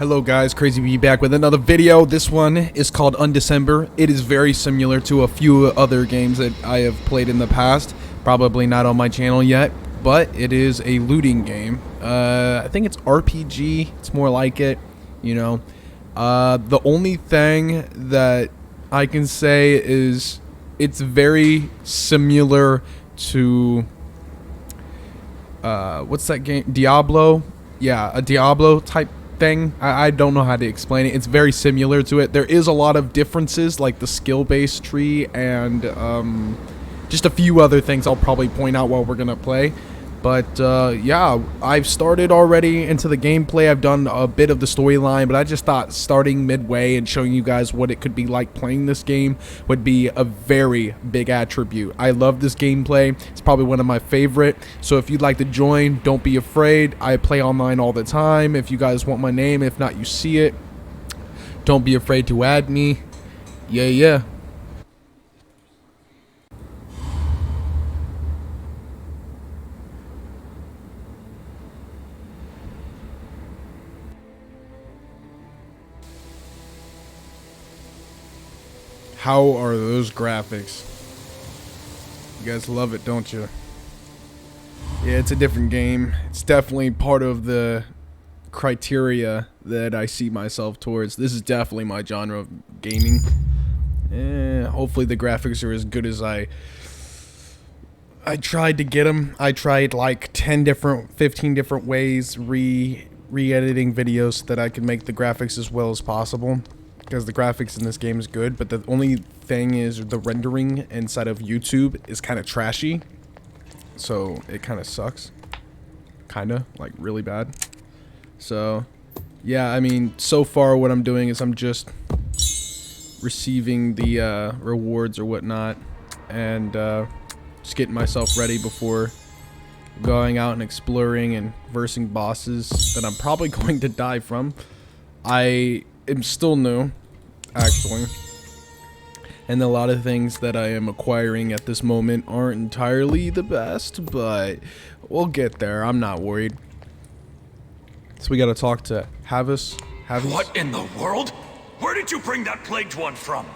Hello guys, Crazy Bee back with another video. This one is called Undecember. It is very similar to a few other games that I have played in the past. Probably not on my channel yet, but it is a looting game. I think it's RPG. It's more like it, you know. The only thing that I can say is it's very similar to what's that game? Diablo? Yeah, a Diablo type thing. I don't know how to explain it. It's very similar to it. There is a lot of differences, like the skill-based tree and just a few other things I'll probably point out while we're gonna play. But yeah, I've started already into the gameplay. I've done a bit of the storyline, but I just thought starting midway and showing you guys what it could be like playing this game would be a very big attribute. I love this gameplay. It's probably one of my favorite. So if you'd like to join, don't be afraid. I play online all the time. If you guys want my name, if not, you see it. Don't be afraid to add me. Yeah. How are those graphics? You guys love it, don't you? Yeah, it's a different game. It's definitely part of the criteria that I see myself towards. This is definitely my genre of gaming. Hopefully the graphics are as good as I tried to get them. I tried like 15 different ways re-editing videos so that I could make the graphics as well as possible. Because the graphics in this game is good, but the only thing is the rendering inside of YouTube is kind of trashy. So it kind of sucks. Kinda, like really bad. So, yeah, I mean, so far what I'm doing is I'm just receiving the rewards or whatnot. And just getting myself ready before going out and exploring and versing bosses that I'm probably going to die from. I am still new, actually, and a lot of things that I am acquiring at this moment aren't entirely the best, but we'll get there. I'm not worried. So we gotta talk to Havis. What in the world? Where did you bring that plagued one from?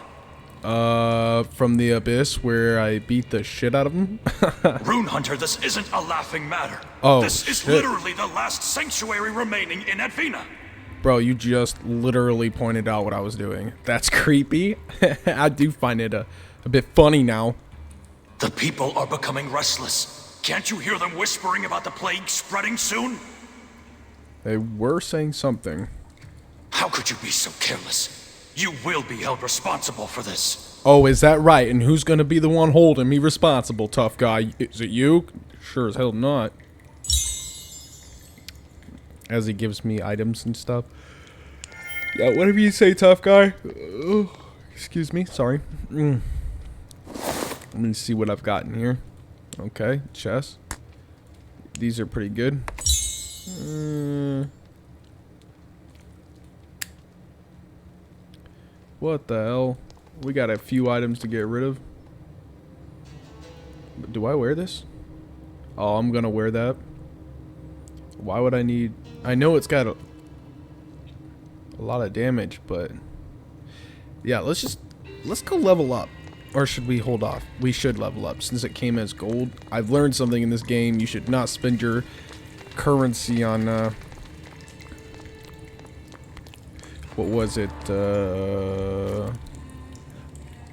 From the abyss where I beat the shit out of him. Rune Hunter, this isn't a laughing matter. Oh, this is literally the last sanctuary remaining in Advina. Bro, you just literally pointed out what I was doing. That's creepy. I do find it a bit funny now. The people are becoming restless. Can't you hear them whispering about the plague spreading soon? They were saying something. How could you be so careless? You will be held responsible for this. Oh, is that right? And who's gonna be the one holding me responsible, tough guy? Is it you? Sure as hell not. As he gives me items and stuff. Yeah, whatever you say, tough guy. Excuse me, sorry. Let me see what I've got in here. Okay, chest. These are pretty good. What the hell? We got a few items to get rid of. Do I wear this? Oh, I'm gonna wear that. Why would I need... I know it's got a lot of damage, but... yeah, let's go level up. Or should we hold off? We should level up since it came as gold. I've learned something in this game. You should not spend your currency on... what was it?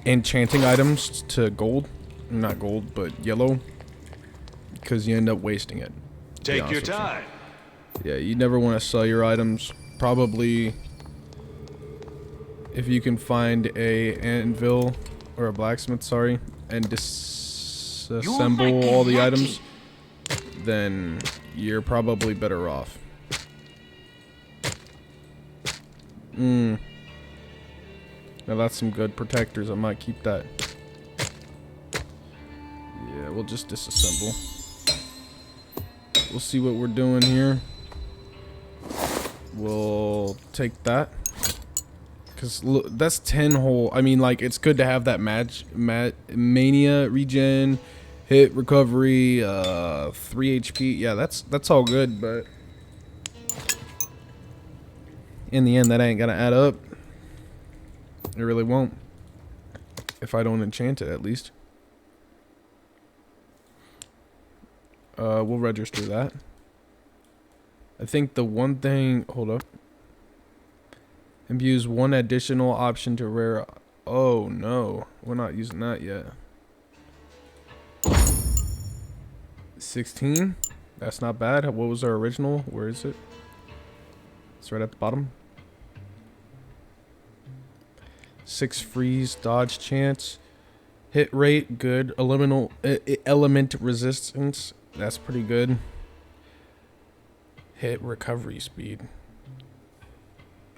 Enchanting items to gold. Not gold, but yellow. Because you end up wasting it. Take your time. Yeah, you never want to sell your items. Probably if you can find a anvil or a blacksmith, sorry, and disassemble all the items, then you're probably better off. Now that's some good protectors. I might keep that. Yeah, we'll just disassemble. We'll see what we're doing here. We'll take that. Because look, that's 10 whole. I mean, like, it's good to have that mania regen, hit recovery, 3 HP. Yeah, that's all good, but in the end, that ain't gonna add up. It really won't. If I don't enchant it, at least. We'll register that. I think the one thing... Hold up. Imbues one additional option to rare... Oh, no. We're not using that yet. 16? That's not bad. What was our original? Where is it? It's right at the bottom. 6 freeze, dodge chance. Hit rate, good. Element resistance, that's pretty good. Hit recovery speed.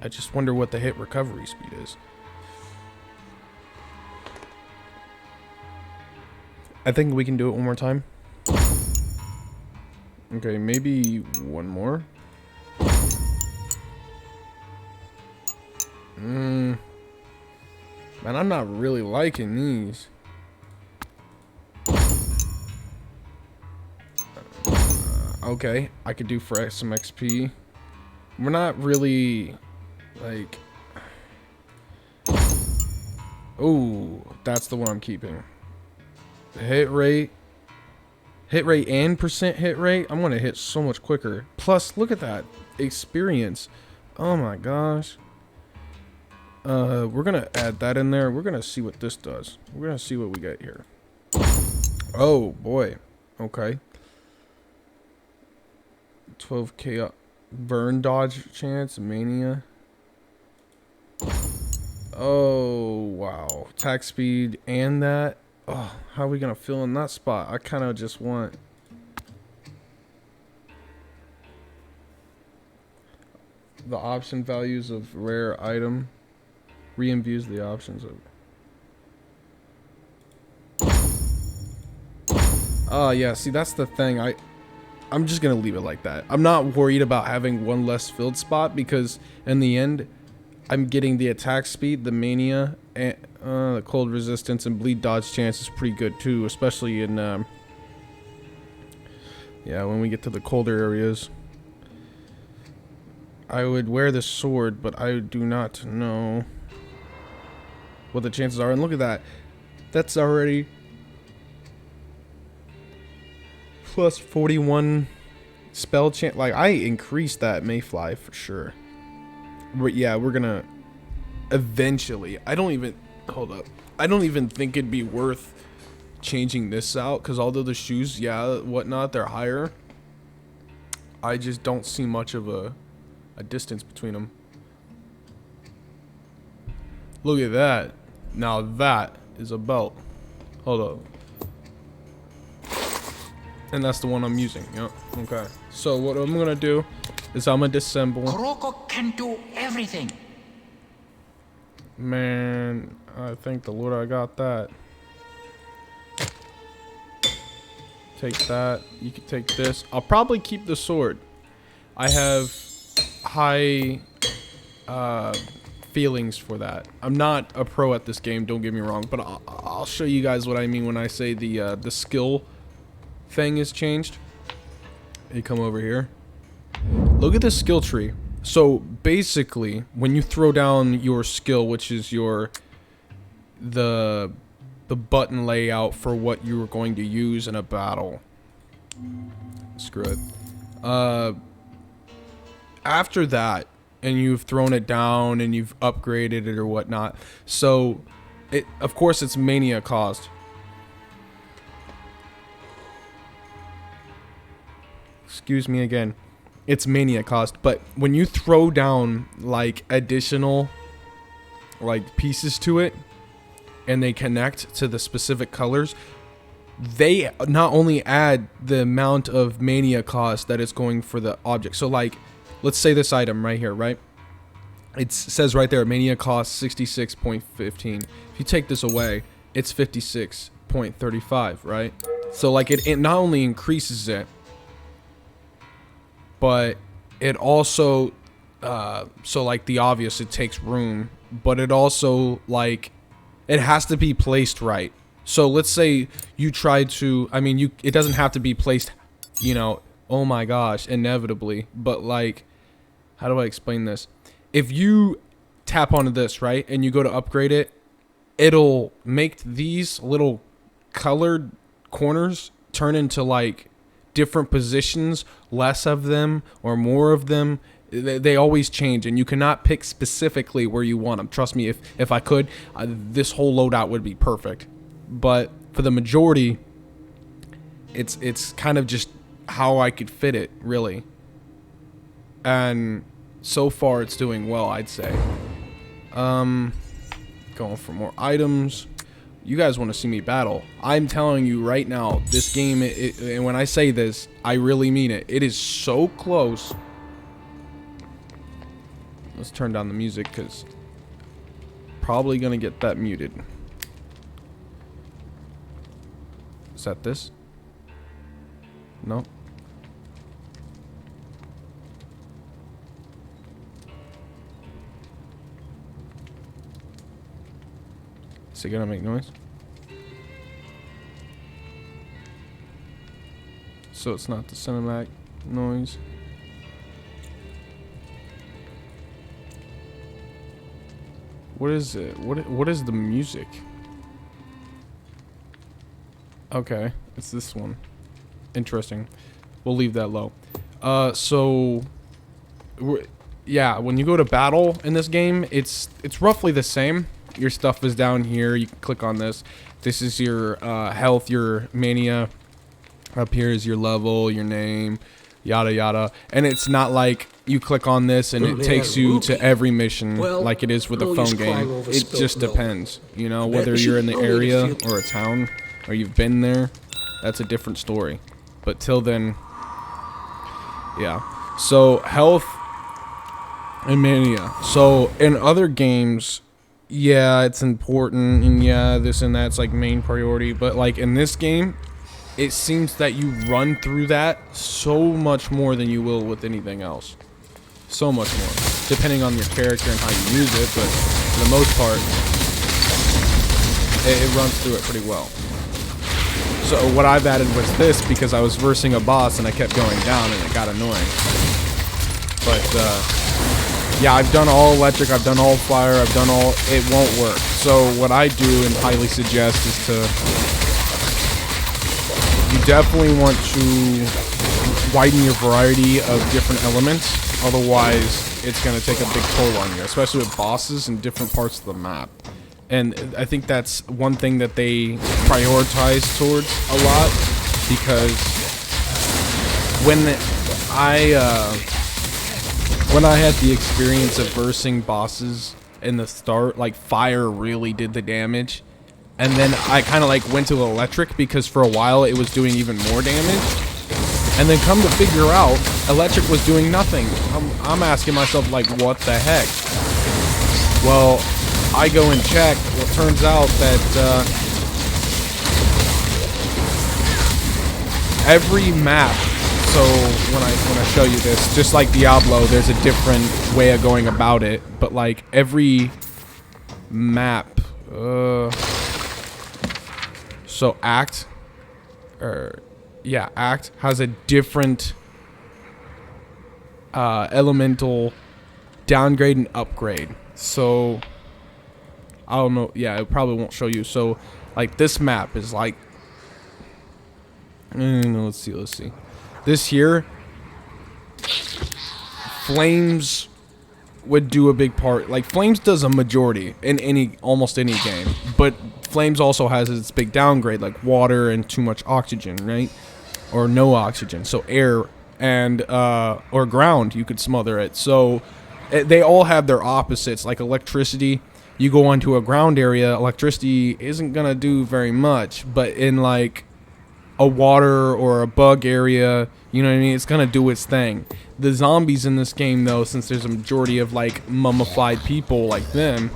I just wonder what the hit recovery speed is. I think we can do it one more time. Okay, maybe one more. Man, I'm not really liking these. Okay, I could do for some XP. We're not really, like... Oh, that's the one I'm keeping. Hit rate. Hit rate and percent hit rate. I'm gonna hit so much quicker. Plus, look at that. Experience. Oh my gosh. We're gonna add that in there. We're gonna see what this does. We're gonna see what we get here. Oh boy. Okay. 12k burn dodge chance, mania. Oh wow. Attack speed and that. Oh, how are we gonna fill in that spot? I kind of just want... the option values of rare item. Re-imbues the options of... Oh yeah, see that's the thing. I'm just gonna leave it like that. I'm not worried about having one less filled spot because in the end, I'm getting the attack speed, the mania, and the cold resistance and bleed dodge chance is pretty good too, especially in yeah, when we get to the colder areas. I would wear the sword, but I do not know what the chances are. And look at that. That's already plus 41 spell chance. Like, I increased that Mayfly for sure. But yeah, we're gonna eventually... I don't even... Hold up. I don't even think it'd be worth changing this out, because although the shoes, yeah, whatnot, they're higher, I just don't see much of a distance between them. Look at that. Now that is a belt. Hold up. And that's the one I'm using. Yep. Okay. So what I'm gonna do is I'm gonna disassemble. Kuroko can do everything. Man, I thank the Lord I got that. Take that. You can take this. I'll probably keep the sword. I have high feelings for that. I'm not a pro at this game, don't get me wrong, but I'll show you guys what I mean when I say the skill thing is changed. You come over here. Look at this skill tree. So basically, when you throw down your skill, which is the button layout for what you were going to use in a battle. Screw it. After that, and you've thrown it down and you've upgraded it or whatnot. So, of course, it's mania caused. Excuse me again. It's mania cost, but when you throw down like additional like pieces to it and they connect to the specific colors, they not only add the amount of mania cost that it's going for the object. So like, let's say this item right here, right? It says right there, mania cost 66.15. If you take this away, it's 56.35, right? So like it not only increases it, but it also, so like the obvious, it takes room, but it also like, it has to be placed right. So let's say you try to, I mean, it doesn't have to be placed, you know, oh my gosh, inevitably, but like, how do I explain this? if you tap onto this, right, and you go to upgrade it, it'll make these little colored corners turn into like different positions, less of them or more of them. They always change, and you cannot pick specifically where you want them. Trust me, if I could, this whole loadout would be perfect. But for the majority, it's kind of just how I could fit it, really. And so far, it's doing well, I'd say. Going for more items. You guys want to see me battle? I'm telling you right now, this game, and when I say this, I really mean it. It is so close. Let's turn down the music, because probably gonna get that muted. Is that this? No. Is it gonna make noise? So it's not the cinematic noise. What is it? What is the music? Okay, it's this one. Interesting. We'll leave that low. Yeah, when you go to battle in this game, it's roughly the same. Your stuff is down here. You can click on this. This is your health, your mania. Up here is your level, your name, yada yada. And it's not like you click on this and it takes you to every mission like it is with a phone game. It just depends, you know, whether you're in the area or a town or you've been there. That's a different story. But till then, yeah. So health and mania. So in other games, yeah, it's important, and yeah, this and that's like main priority. But like in this game, it seems that you run through that so much more than you will with anything else. So much more, depending on your character and how you use it. But for the most part, it runs through it pretty well. So what I've added was this, because I was versing a boss and I kept going down and it got annoying. But yeah, I've done all electric, I've done all fire, I've done all, it won't work. So what I do and highly suggest is to, you definitely want to widen your variety of different elements. Otherwise, it's going to take a big toll on you, especially with bosses in different parts of the map. And I think that's one thing that they prioritize towards a lot, because when I had the experience of versing bosses in the start, like fire really did the damage, and then I kind of like went to electric because for a while it was doing even more damage, and then come to figure out electric was doing nothing. I'm asking myself, like, what the heck? Well, I go and check. It turns out that every map, so when I show you this, just like Diablo, there's a different way of going about it, but like every map, so Act has a different elemental downgrade and upgrade. So I don't know, yeah, it probably won't show you. So like this map is like, let's see. This here, Flames would do a big part. Like Flames does a majority in almost any game, but Flames also has its big downgrade, like water and too much oxygen, right? Or no oxygen, so air and or ground, you could smother it. So they all have their opposites. Like electricity, you go onto a ground area, electricity isn't gonna do very much, but in like a water or a bug area, you know what I mean, it's gonna do its thing. The zombies in this game, though, since there's a majority of like mummified people like them,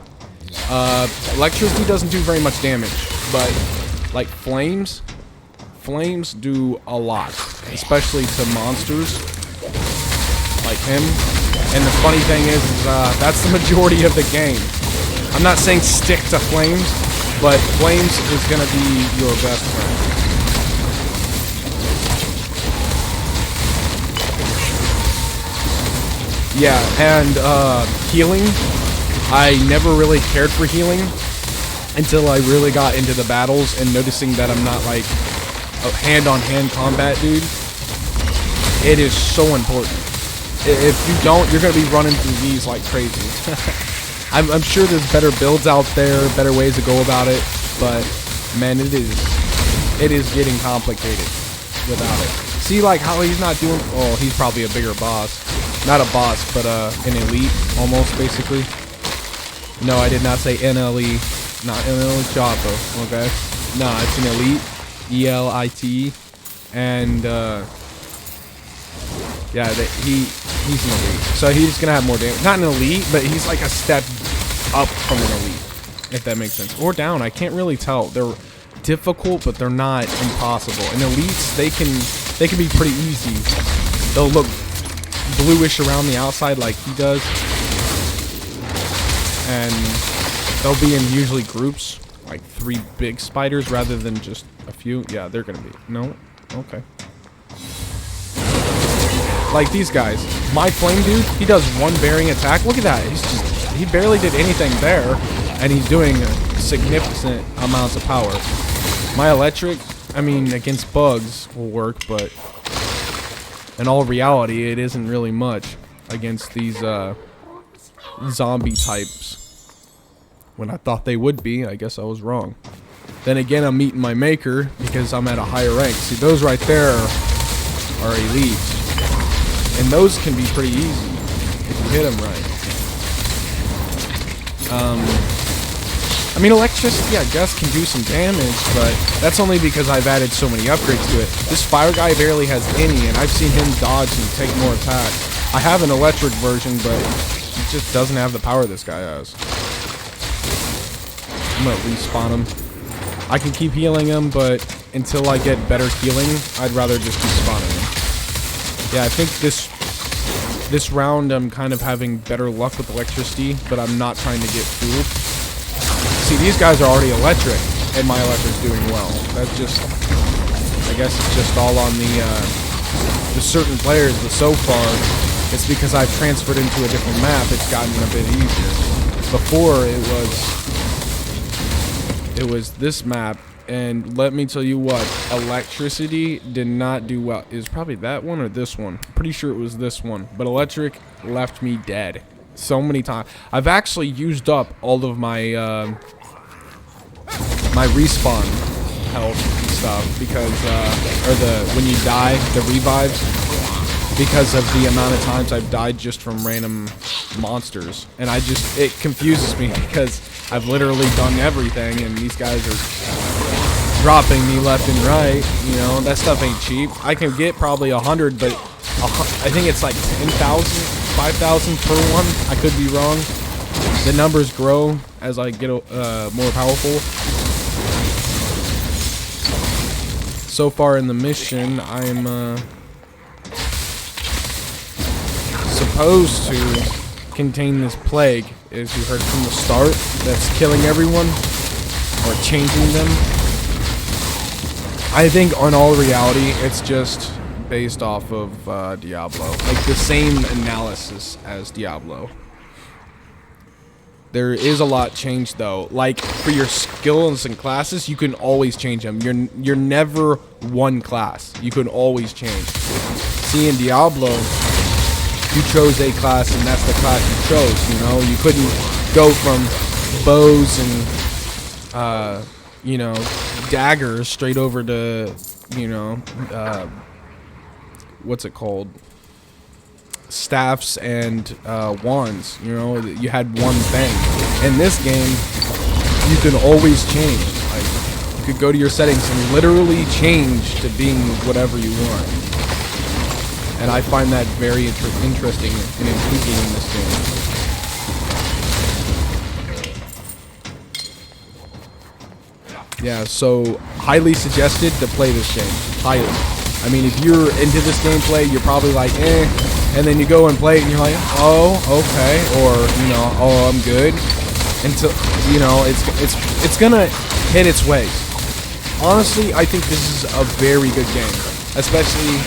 electricity doesn't do very much damage, but like flames do a lot, especially to monsters like him. And the funny thing is that's the majority of the game. I'm not saying stick to flames, but flames is gonna be your best friend. Yeah, and healing. I never really cared for healing until I really got into the battles and noticing that I'm not like a hand-on-hand combat dude. It is so important. If you don't, you're gonna be running through these like crazy. I'm sure there's better builds out there, better ways to go about it, but man, it is getting complicated without it. See, like how he's not doing. Oh, he's probably a bigger boss. Not a boss, but an elite, almost basically. No, I did not say NLE, not NLE Chapo. Okay, no, it's an elite, ELIT, and yeah, he's an elite. So he's gonna have more damage. Not an elite, but he's like a step up from an elite, if that makes sense. Or down. I can't really tell. They're difficult, but they're not impossible. And elites, they can be pretty easy. They'll look bluish around the outside like he does, and they'll be in usually groups, like 3 big spiders rather than just a few. Yeah, they're gonna be. No, okay. Like these guys. My flame dude, he does 1 bearing attack. Look at that. He barely did anything there, and he's doing significant amounts of power. My electric, I mean, against bugs will work, but in all reality, it isn't really much against these zombie types. When I thought they would be, I guess I was wrong. Then again, I'm meeting my maker because I'm at a higher rank. See, those right there are elites. And those can be pretty easy if you hit them right. I mean, electricity, I guess, can do some damage, but that's only because I've added so many upgrades to it. This fire guy barely has any, and I've seen him dodge and take more attacks. I have an electric version, but it just doesn't have the power this guy has. I'm gonna respawn him. I can keep healing him, but until I get better healing, I'd rather just keep spawning him. Yeah, I think this round I'm kind of having better luck with electricity, but I'm not trying to get fooled. See, these guys are already electric, and my electric's doing well. That's just, I guess it's just all on the certain players, but so far, it's because I've transferred into a different map, it's gotten a bit easier. Before, it was this map, and let me tell you what, electricity did not do well. It was probably that one or this one. I'm pretty sure it was this one, but electric left me dead so many times. I've actually used up all of my my respawn health and stuff because when you die, the revives, because of the amount of times I've died just from random monsters. And it confuses me because I've literally done everything, and these guys are dropping me left and right. You know, that stuff ain't cheap. I can get probably 100, but I think it's like 10,000, 5,000 per one. I could be wrong. The numbers grow as I get more powerful. So far in the mission, I'm supposed to contain this plague, as you heard from the start, that's killing everyone or changing them. I think on all reality, it's just based off of Diablo, like the same analysis as Diablo. There is a lot changed though. Like for your skills and classes, you can always change them. You're never one class. You can always change. See, in Diablo, you chose a class and that's the class you chose. You know, you couldn't go from bows and you know, daggers straight over to, you know, what's it called? Staffs and wands. You know, you had one thing. In this game, you can always change. Like, you could go to your settings and literally change to being whatever you want. And I find that very interesting and intriguing in this game. Yeah, so highly suggested to play this game. Highly. I mean, if you're into this gameplay, you're probably like, eh. And then you go and play it and you're like, oh, okay. Or, you know, oh, I'm good. Until, you know, it's gonna hit its ways. Honestly, I think this is a very good game. Especially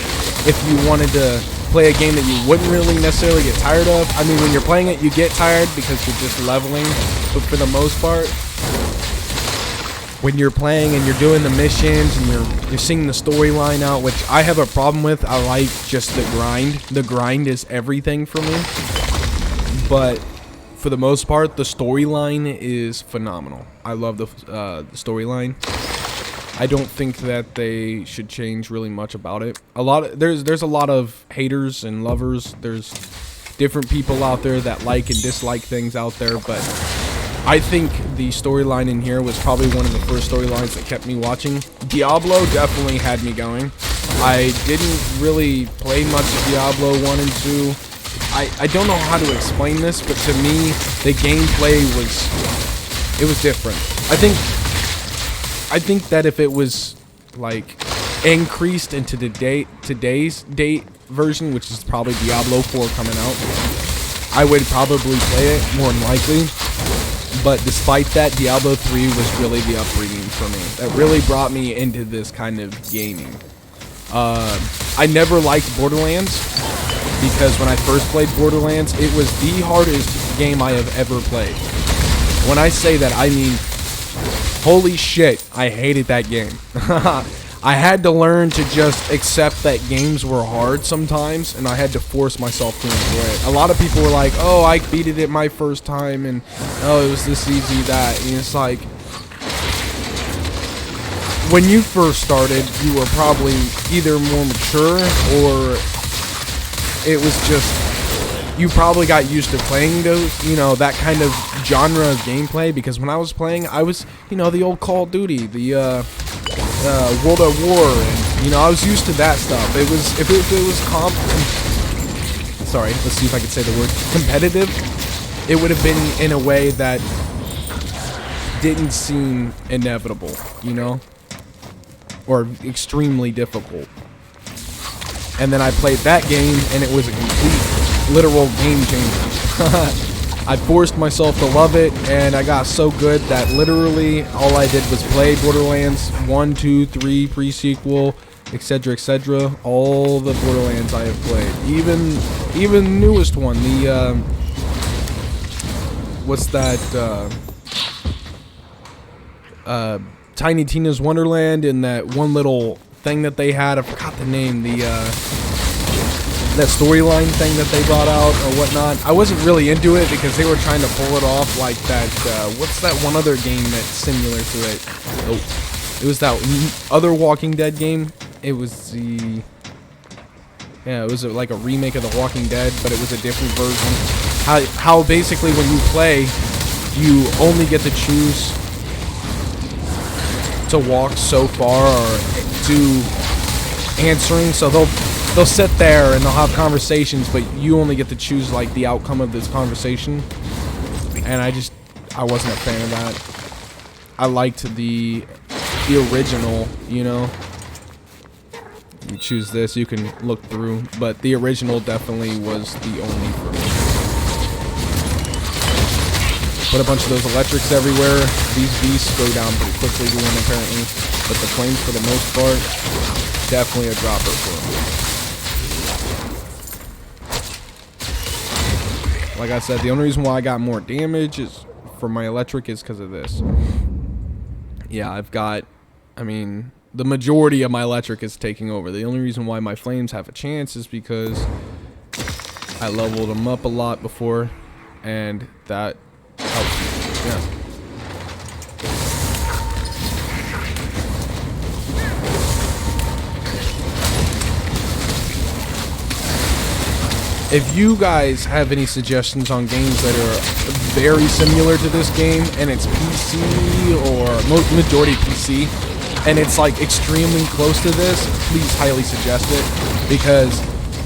if you wanted to play a game that you wouldn't really necessarily get tired of. I mean, when you're playing it, you get tired because you're just leveling, but for the most part, when you're playing and you're doing the missions and you're seeing the storyline out, which I have a problem with. I like just the grind. The grind is everything for me. But for the most part, the storyline is phenomenal. I love the storyline. I don't think that they should change really much about it. There's a lot of haters and lovers. There's different people out there that like and dislike things out there, but I think the storyline in here was probably one of the first storylines that kept me watching. Diablo definitely had me going. I didn't really play much of Diablo 1 and 2. I don't know how to explain this, but to me, the gameplay was different. I think that if it was like increased into today's date version, which is probably Diablo 4 coming out, I would probably play it more than likely. But despite that, Diablo 3 was really the upbringing for me. That really brought me into this kind of gaming. I never liked Borderlands because when I first played Borderlands, it was the hardest game I have ever played. When I say that, I mean, holy shit, I hated that game. I had to learn to just accept that games were hard sometimes, and I had to force myself to enjoy it. A lot of people were like, oh, I beat it my first time, and oh, it was this easy, that. And it's like, when you first started, you were probably either more mature, or it was just, you probably got used to playing those, that kind of genre of gameplay, because when I was playing, I was, the old Call of Duty, the, World at War, and I was used to that stuff. It was if it was sorry, let's see if I can say the word competitive. It would have been in a way that didn't seem inevitable, or extremely difficult. And then I played that game, and it was a complete, literal game changer. I forced myself to love it, and I got so good that literally all I did was play Borderlands 1, 2, 3, pre-sequel, etc., all the Borderlands I have played. Even the newest one, the, what's that, Tiny Tina's Wonderland, and that one little thing that they had, I forgot the name, that storyline thing that they brought out or whatnot. I wasn't really into it because they were trying to pull it off like that, what's that one other game that's similar to it? Oh, it was that other Walking Dead game. It was it was like a remake of The Walking Dead, but it was a different version. How basically when you play, you only get to choose to walk so far or do answering, so they'll sit there and they'll have conversations, but you only get to choose like the outcome of this conversation. And I wasn't a fan of that. I liked the original, You choose this, you can look through, but the original definitely was the only for me. Put a bunch of those electrics everywhere. These beasts go down pretty quickly to win apparently, but the flames for the most part, definitely a dropper for me. Like I said, the only reason why I got more damage is for my electric is because of this. Yeah, the majority of my electric is taking over. The only reason why my flames have a chance is because I leveled them up a lot before, and that helps me. Yeah. If you guys have any suggestions on games that are very similar to this game, and it's PC or majority PC, and it's like extremely close to this, please highly suggest it, because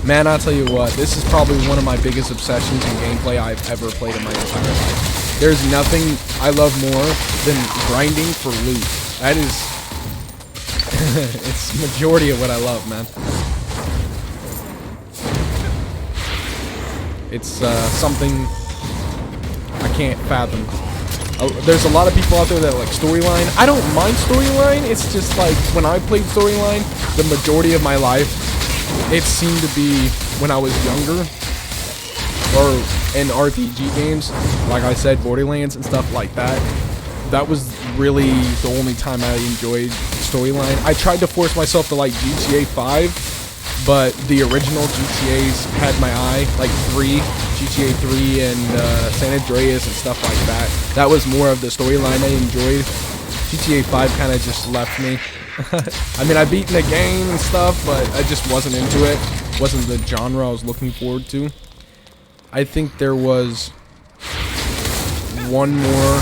man, I'll tell you what, this is probably one of my biggest obsessions in gameplay I've ever played in my entire life. There's nothing I love more than grinding for loot. That is it's majority of what I love, man. It's something I can't fathom. There's a lot of people out there that like storyline. I don't mind storyline. It's just like when I played storyline, the majority of my life, it seemed to be when I was younger, or in RPG games, like I said, Borderlands and stuff like that, that was really the only time I enjoyed storyline. I tried to force myself to like GTA 5, but the original GTAs had my eye, like GTA 3 and San Andreas and stuff like that. That was more of the storyline I enjoyed. GTA 5 kind of just left me. I mean, I beaten the game and stuff, but I just wasn't into it. Wasn't the genre I was looking forward to. I think there was one more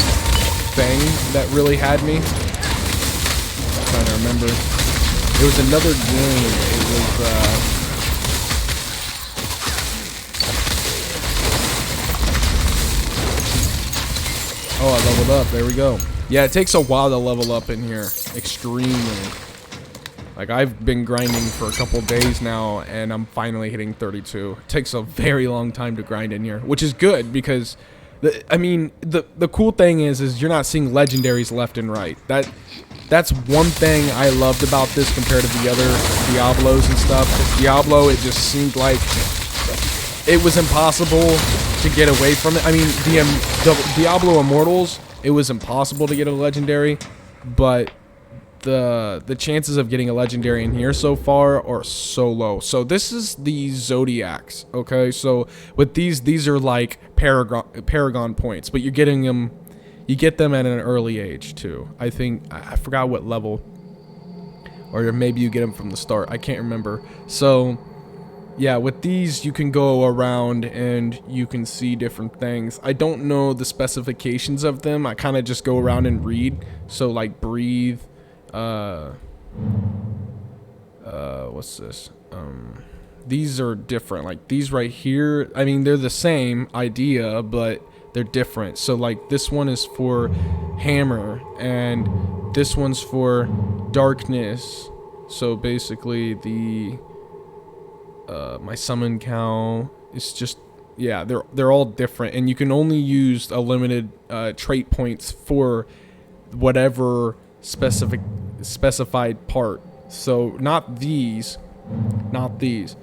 thing that really had me. I'm trying to remember. It was another game. It was oh, I leveled up. There we go. Yeah, it takes a while to level up in here. Extremely. Like, I've been grinding for a couple days now, and I'm finally hitting 32. It takes a very long time to grind in here, which is good because, the cool thing is you're not seeing legendaries left and right. That's one thing I loved about this compared to the other Diablos and stuff. Because Diablo, it just seemed like it was impossible to get away from it. I mean, the Diablo Immortals, it was impossible to get a legendary, but the chances of getting a legendary in here so far are so low. So this is the Zodiacs, okay? So with these are like Paragon points, but you're getting them, you get them at an early age too. I think, I forgot what level, or maybe you get them from the start. I can't remember. So yeah, with these you can go around and you can see different things. I don't know the specifications of them. I kind of just go around and read. So like breathe, what's this? These are different. Like these right here, I mean, they're the same idea, but they're different. So like this one is for hammer and this one's for darkness. So basically the my summon cow is just, yeah, they're all different, and you can only use a limited trait points for whatever specified part. So not these, the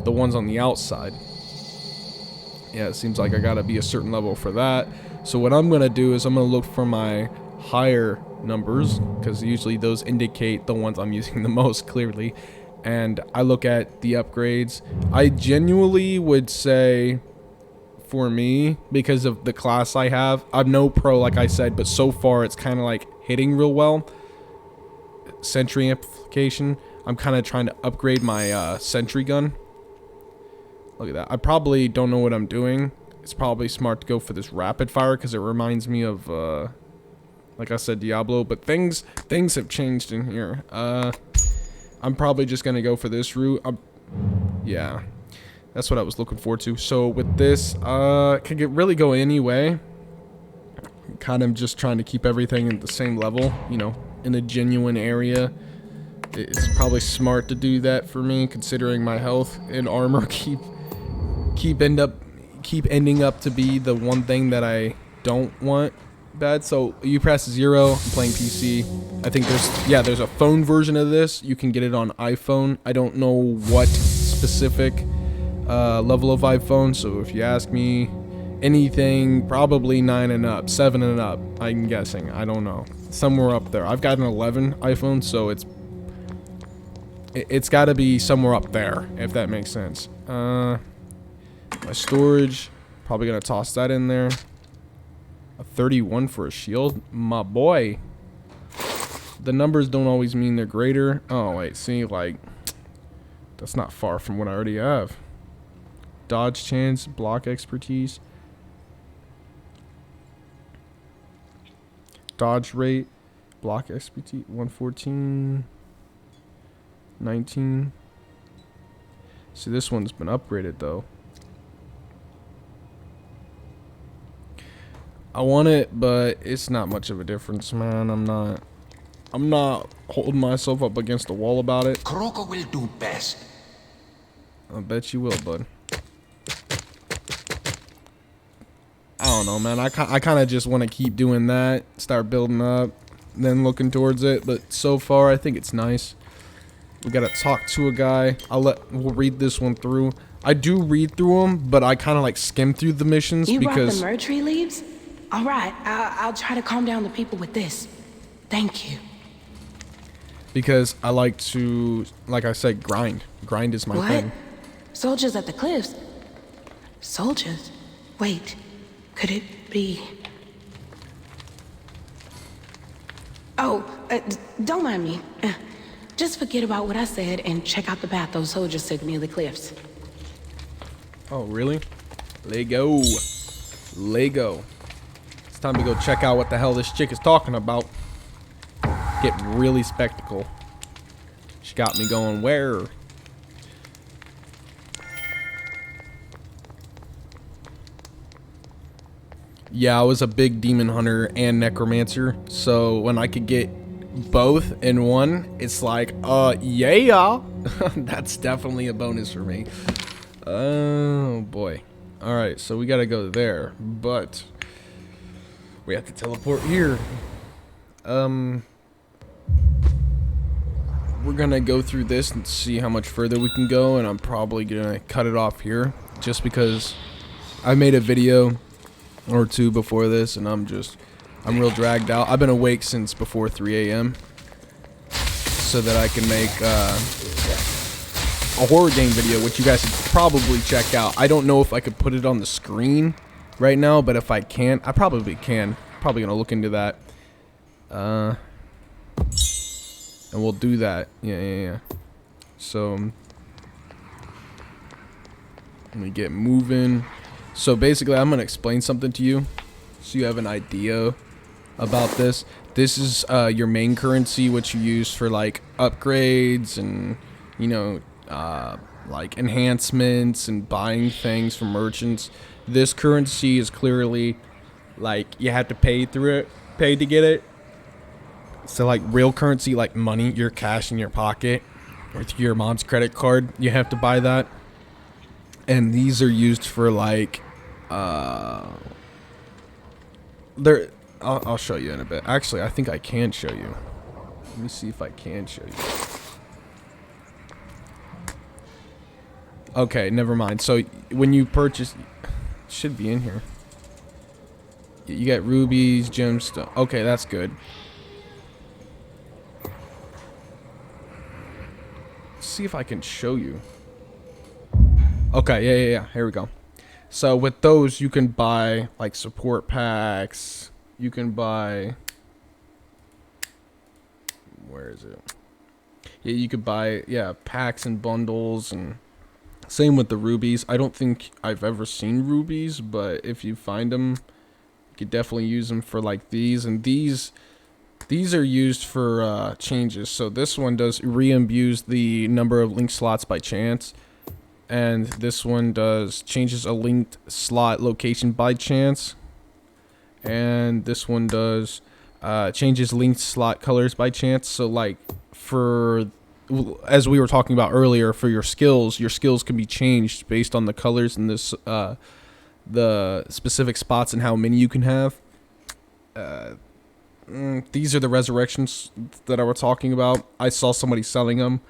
ones on the outside. Yeah, it seems like I gotta be a certain level for that. So what I'm gonna do is I'm gonna look for my higher numbers, because usually those indicate the ones I'm using the most clearly, and I look at the upgrades. I genuinely would say, for me, because of the class I have, I'm no pro like I said, but so far it's kind of like hitting real well. Sentry amplification, I'm kind of trying to upgrade my sentry gun. Look at that. I probably don't know what I'm doing. It's probably smart to go for this rapid fire because it reminds me of like I said, Diablo, but things have changed in here. I'm probably just gonna go for this route. Yeah, that's what I was looking forward to. So with this, can really go any way. Kind of just trying to keep everything at the same level, you know, in a genuine area. It's probably smart to do that for me, considering my health and armor keep ending up to be the one thing that I don't want bad. So you press 0. I'm playing PC. I think there's a phone version of this. You can get it on iPhone. I don't know what specific level of iPhone. So if you ask me, anything probably 9 and up, 7 and up. I'm guessing. I don't know. Somewhere up there. I've got an 11 iPhone, so it's got to be somewhere up there, if that makes sense. My storage, probably gonna toss that in there. A 31 for a shield, my boy. The numbers don't always mean they're greater. Oh wait, see, like, that's not far from what I already have. Dodge chance, block expertise, dodge rate, block expertise, 114, 19. See, this one's been upgraded though. I want it, but it's not much of a difference, man. I'm not holding myself up against the wall about it. Kroko will do best. I bet you will, bud. I don't know, man. I kind of just want to keep doing that, start building up, then looking towards it. But so far, I think it's nice. We gotta talk to a guy. We'll read this one through. I do read through them, but I kind of like skim through the missions You brought the because myrrh tree leaves? All right, I'll try to calm down the people with this. Thank you. I like to, like I said, grind. Grind is my What? thing. Soldiers at the cliffs? Soldiers? Wait, could it be... Oh, don't mind me. Just forget about what I said and check out the path those soldiers took near the cliffs. Oh, really? Lego. Lego. It's time to go check out what the hell this chick is talking about. Get really spectacle. She got me going where? Yeah, I was a big demon hunter and necromancer, so when I could get both in one, it's like, yeah. That's definitely a bonus for me. Oh boy. Alright, so we gotta go there, but we have to teleport here. We're gonna go through this and see how much further we can go, and I'm probably gonna cut it off here just because I made a video or two before this and I'm real dragged out. I've been awake since before 3 a.m. so that I can make a horror game video, which you guys should probably check out. I don't know if I could put it on the screen right now, but if I can, I probably can. Probably gonna look into that. And we'll do that. Yeah. So let me get moving. So basically, I'm gonna explain something to you, so you have an idea about this. This is your main currency, which you use for like upgrades and like enhancements and buying things from merchants. This currency is clearly like you have to pay to get it. So like real currency, like money, your cash in your pocket, or through your mom's credit card, you have to buy that. And these are used for like, I'll show you in a bit. Actually, I think I can show you. Let me see if I can show you. Okay, never mind. So when you purchase, should be in here. You get rubies, gemstone. Okay, that's good. Let's see if I can show you. Okay, yeah. Here we go. So with those, you can buy like support packs. You can buy. Where is it? Yeah, you could buy packs and bundles, and same with the rubies. I don't think I've ever seen rubies, but if you find them, you could definitely use them for like these. And these are used for changes. So this one does re-imbues the number of link slots by chance. And this one changes a linked slot location by chance. And this one does changes linked slot colors by chance. So like as we were talking about earlier, for your skills can be changed based on the colors and this the specific spots and how many you can have. These are the resurrections that I was talking about. I saw somebody selling them.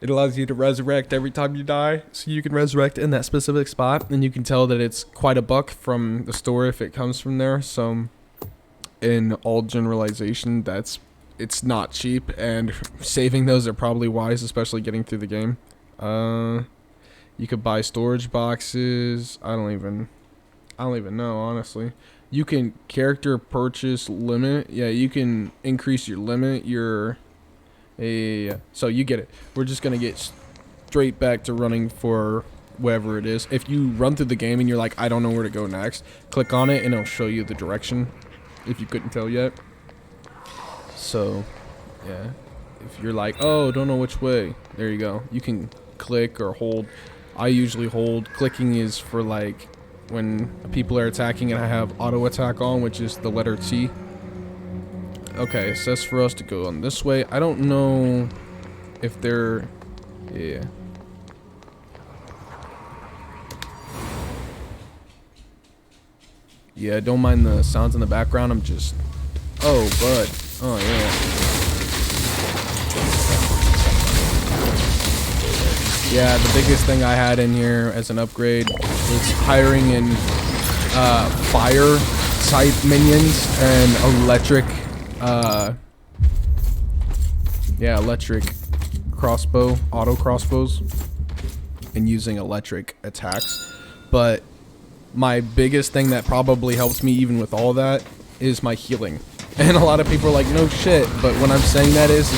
It allows you to resurrect every time you die, so you can resurrect in that specific spot, and you can tell that it's quite a buck from the store if it comes from there. So, in all generalization, it's not cheap, and saving those are probably wise, especially getting through the game. You could buy storage boxes. I don't even know, honestly. You can character purchase limit. Yeah, you can increase your limit. So you get it. We're just gonna get straight back to running for wherever it is. If you run through the game and you're like, I don't know where to go next, click on it and it'll show you the direction, if you couldn't tell yet. So yeah, if you're like, oh, don't know which way, there you go. You can click or hold. I usually hold. Clicking is for like when people are attacking and I have auto attack on, which is the letter T. Okay, it says for us to go on this way. I don't know if they're... Yeah. Yeah, don't mind the sounds in the background. I'm just... Oh, bud. Oh, yeah. Yeah, the biggest thing I had in here as an upgrade was hiring in fire type minions and electric electric crossbow, auto crossbows, and using electric attacks. But my biggest thing that probably helps me even with all that is my healing. And a lot of people are like, no shit, but what I'm saying that is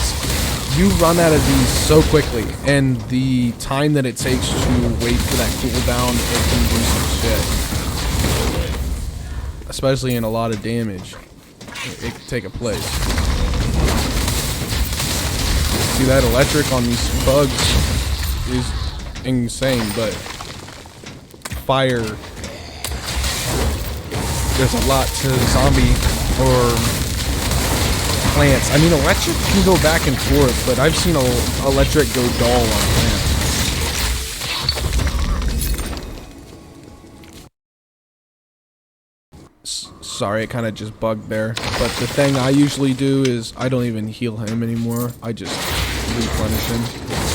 you run out of these so quickly, and the time that it takes to wait for that cooldown, it can do some shit. Especially in a lot of damage. It can take a place. See, that electric on these bugs is insane, but fire, there's a lot to zombie or plants. I mean, electric can go back and forth, but I've seen electric go dull on plants. Sorry, it kind of just bugged there. But the thing I usually do is I don't even heal him anymore. I just replenish him,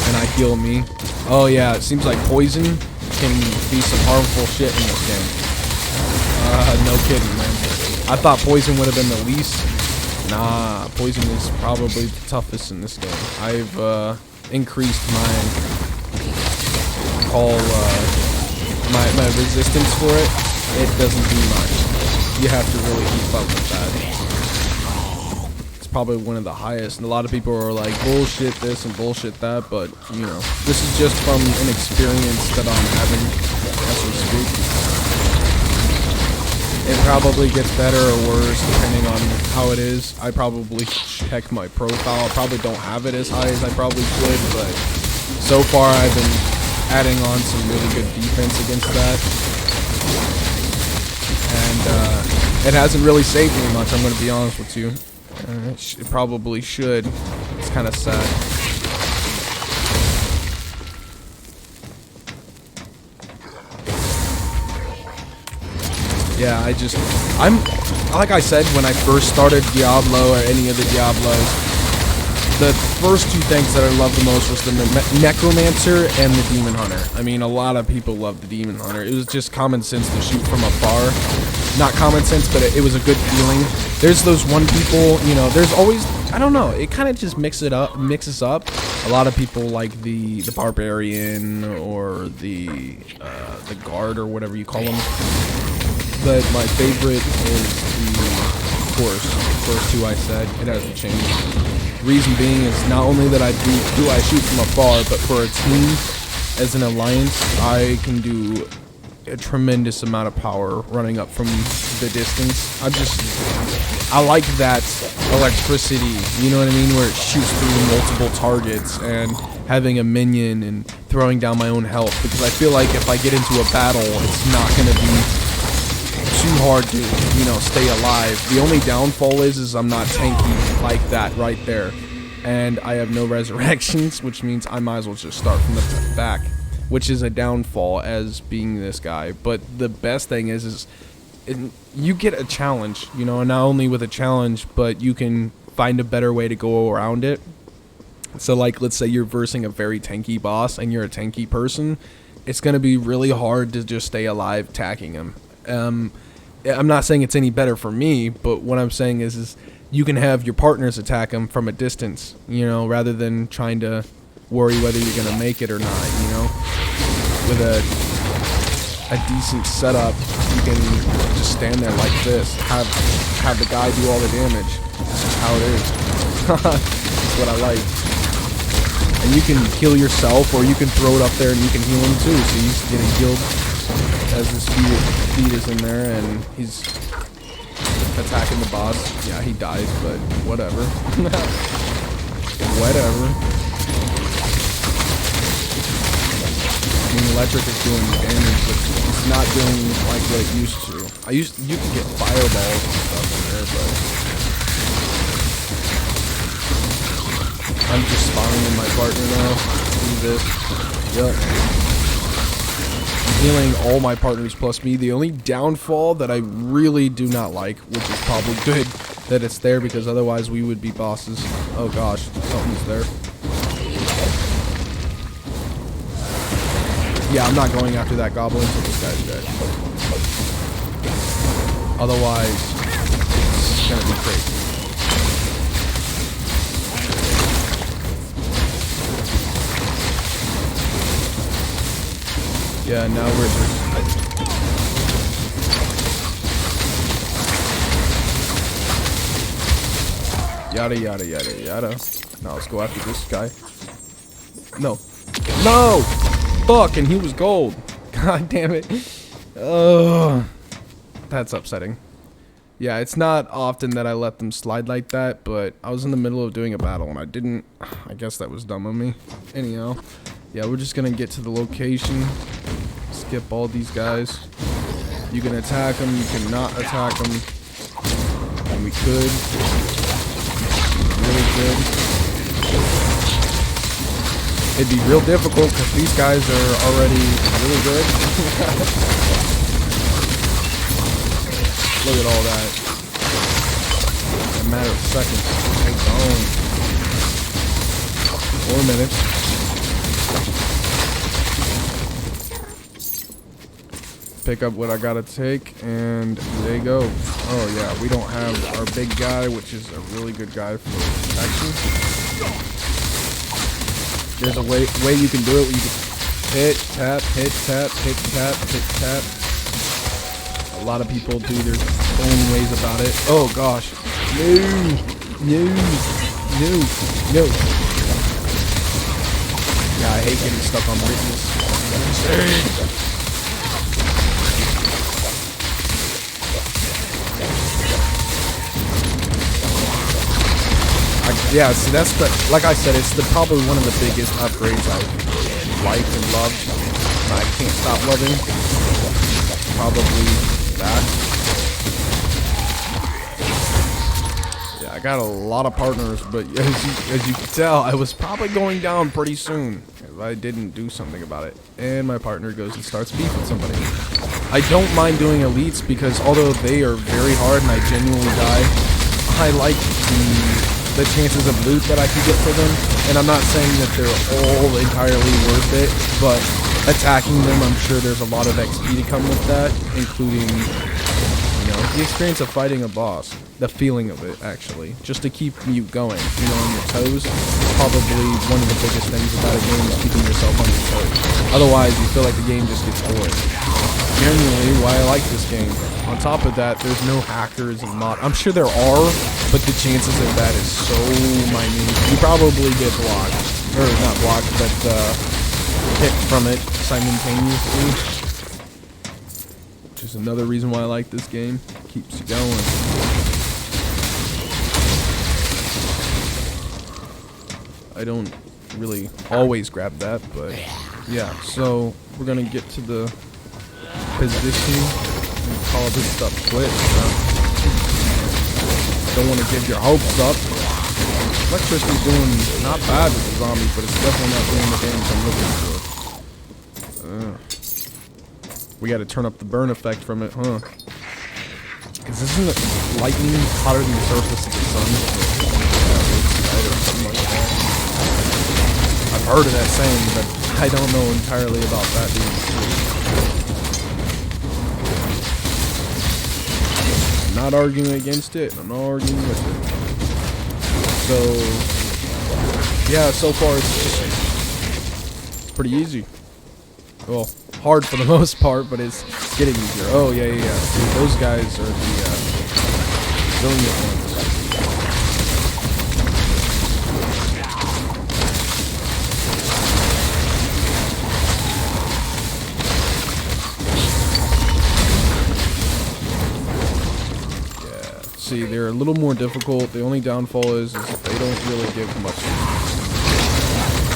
and I heal me. Oh yeah, it seems like poison can be some harmful shit in this game. No kidding, man. I thought poison would have been the least. Nah, poison is probably the toughest in this game. I've increased my my resistance for it. It doesn't do much. You have to really keep up with that. It's probably one of the highest, and a lot of people are like, bullshit this and bullshit that, but, you know, this is just from an experience that I'm having as we speak. It probably gets better or worse depending on how it is. I probably check my profile. I probably don't have it as high as I probably should, but so far I've been adding on some really good defense against that. And it hasn't really saved me much, I'm going to be honest with you. It probably should. It's kind of sad. Yeah, I'm, like I said, when I first started Diablo or any of the Diablos, the first two things that I loved the most was the Necromancer and the Demon Hunter. I mean, a lot of people love the Demon Hunter. It was just common sense to shoot from afar. Not common sense, but it was a good feeling. There's those one people, you know, there's always, I don't know, it kind of just mixes up. A lot of people like the Barbarian or the Guard or whatever you call them. But my favorite is the first two I said. It hasn't changed. Reason being is not only that I shoot from afar, but for a team as an alliance, I can do a tremendous amount of power running up from the distance. I like that electricity, you know what I mean, where it shoots through multiple targets, and having a minion and throwing down my own health, because I feel like if I get into a battle, it's not going to be too hard to, you know, stay alive. The only downfall is I'm not tanky like that right there, and I have no resurrections, which means I might as well just start from the back, which is a downfall as being this guy. But the best thing is you get a challenge, you know, and not only with a challenge, but you can find a better way to go around it. So like, let's say you're versing a very tanky boss and you're a tanky person, it's going to be really hard to just stay alive attacking him. I'm not saying it's any better for me, but what I'm saying is you can have your partners attack him from a distance, you know, rather than trying to worry whether you're going to make it or not, you know. With a decent setup, you can just stand there like this, have the guy do all the damage. That's just how it is. That's what I like. And you can heal yourself, or you can throw it up there and you can heal him too. So he's getting healed as his feet is in there, and he's attacking the boss. Yeah, he dies, but whatever. Whatever. I mean, electric is doing damage, but it's not doing like what it used to. You can get fireballs and stuff in there, but I'm just spawning in my partner now. Do this. Yep. I'm healing all my partners plus me. The only downfall that I really do not like, which is probably good that it's there, because otherwise we would be bosses. Oh gosh, something's there. Yeah, I'm not going after that goblin until this guy's dead. Otherwise, it's gonna be crazy. Yeah, now we're just... Yada, yada, yada, yada. Now let's go after this guy. No. No! Fuck, and he was gold. God damn it. That's upsetting. Yeah, it's not often that I let them slide like that, but I was in the middle of doing a battle and I didn't... I guess that was dumb of me. Anyhow. Yeah, we're just gonna get to the location. Skip all these guys. You can attack them, you cannot attack them. And we could. Really good. It'd be real difficult because these guys are already really good. Look at all that. In a matter of seconds. It's on. 4 minutes. Pick up what I gotta take, and there you go. Oh yeah, we don't have our big guy, which is a really good guy for protection. There's a way you can do it where you can hit, tap, hit, tap, hit, tap, hit, tap. A lot of people do their own ways about it. Oh gosh. No. No. No. No. Yeah, I hate getting stuck on bridges. Yeah, see, that's the, like I said, it's probably one of the biggest upgrades I've liked and loved. I can't stop loving. Probably that. Yeah, I got a lot of partners, but as you can tell, I was probably going down pretty soon if I didn't do something about it. And my partner goes and starts beef with somebody. I don't mind doing elites because although they are very hard and I genuinely die, I like the chances of loot that I can get for them, and I'm not saying that they're all entirely worth it, but attacking them, I'm sure there's a lot of XP to come with that, including, you know, the experience of fighting a boss, the feeling of it, actually, just to keep you going, you know, on your toes. Probably one of the biggest things about a game is keeping yourself on your toes. Otherwise, you feel like the game just gets boring. Genuinely, why I like this game. On top of that, there's no hackers and mod. I'm sure there are, but the chances of that is so minute. You probably get blocked, or not blocked, but kicked from it simultaneously. Which is another reason why I like this game. Keeps you going. I don't really always grab that, but yeah. So we're gonna get to the position and call this stuff quits. Don't want to give your hopes up. Electricity's doing not bad with the zombies, but it's definitely not doing the damage I'm looking for. We got to turn up the burn effect from it, huh? Because isn't it lightning hotter than the surface of the sun? I've heard of that saying, but I don't know entirely about that being true. I'm not arguing against it. I'm not arguing with it. So, yeah, so far it's pretty easy. Well, hard for the most part, but it's getting easier. Oh, yeah. See, those guys are the brilliant ones. See, they're a little more difficult. The only downfall is they don't really give much.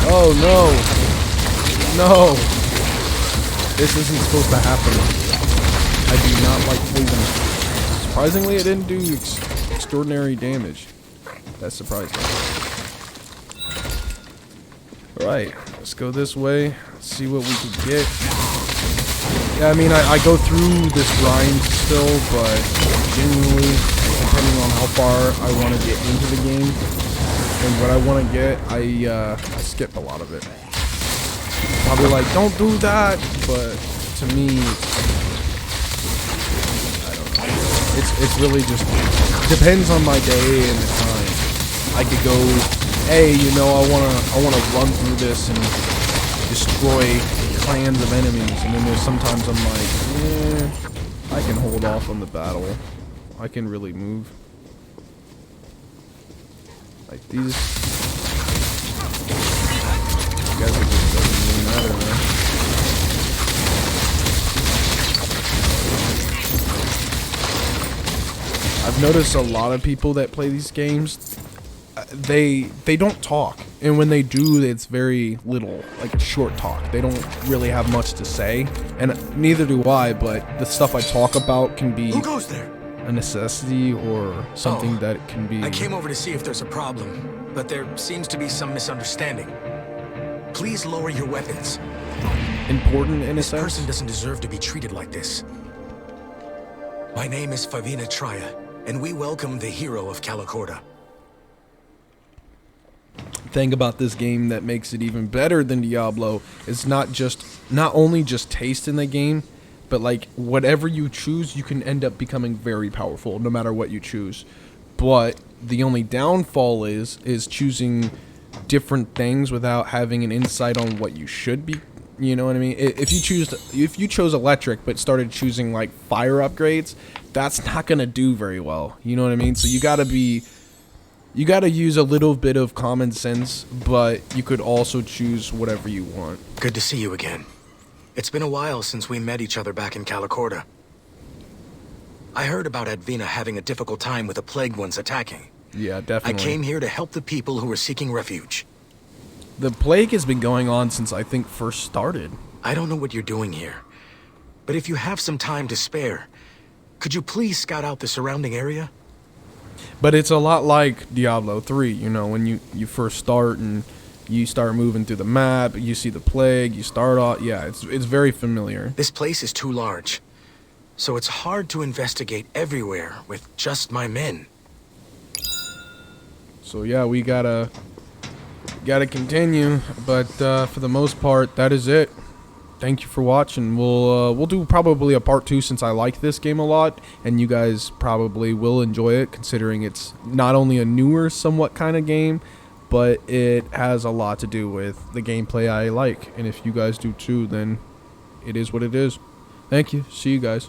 Oh no! No! This isn't supposed to happen. I do not like poison. Surprisingly, it didn't do extraordinary damage. That's surprising. Alright, let's go this way. See what we can get. Yeah, I mean, I go through this grind still, but genuinely, depending on how far I want to get into the game and what I want to get, I skip a lot of it. probably like, don't do that, but to me, I don't know. It's really just depends on my day and the time. I could go, hey, you know, I wanna run through this and destroy clans of enemies, and then there's sometimes I'm like, I can hold off on the battle. I can really move. Like these guys, it just doesn't really matter, man. I've noticed a lot of people that play these games, they don't talk, and when they do, it's very little, like short talk. They don't really have much to say, and neither do I. But the stuff I talk about can be Who goes there? a necessity or something that can be. I came over to see if there's a problem, but there seems to be some misunderstanding. Please lower your weapons. Important in a This sense. person doesn't deserve to be treated like this. My name is Favina Traya, and we welcome the hero of Calicorda. Thing about this game that makes it even better than Diablo is not only just taste in the game, but like whatever you choose, you can end up becoming very powerful no matter what you choose. But the only downfall is choosing different things without having an insight on what you should be. You know what I mean? If you chose electric but started choosing like fire upgrades, that's not gonna do very well. You know what I mean? So you gotta use a little bit of common sense, but you could also choose whatever you want. Good to see you again. It's been a while since we met each other back in Calicorda. I heard about Advina having a difficult time with the plagued ones attacking. Yeah, definitely. I came here to help the people who were seeking refuge. The plague has been going on since I think first started. I don't know what you're doing here, but if you have some time to spare, could you please scout out the surrounding area? But it's a lot like Diablo 3, you know, when you first start and you start moving through the map, you see the plague, you start off, yeah, it's very familiar. This place is too large, so it's hard to investigate everywhere with just my men. So yeah, we gotta continue, but for the most part, that is it. Thank you for watching. We'll do probably a part 2 since I like this game a lot, and you guys probably will enjoy it considering it's not only a newer somewhat kind of game, but it has a lot to do with the gameplay I like, and if you guys do too, then it is what it is. Thank you. See you guys.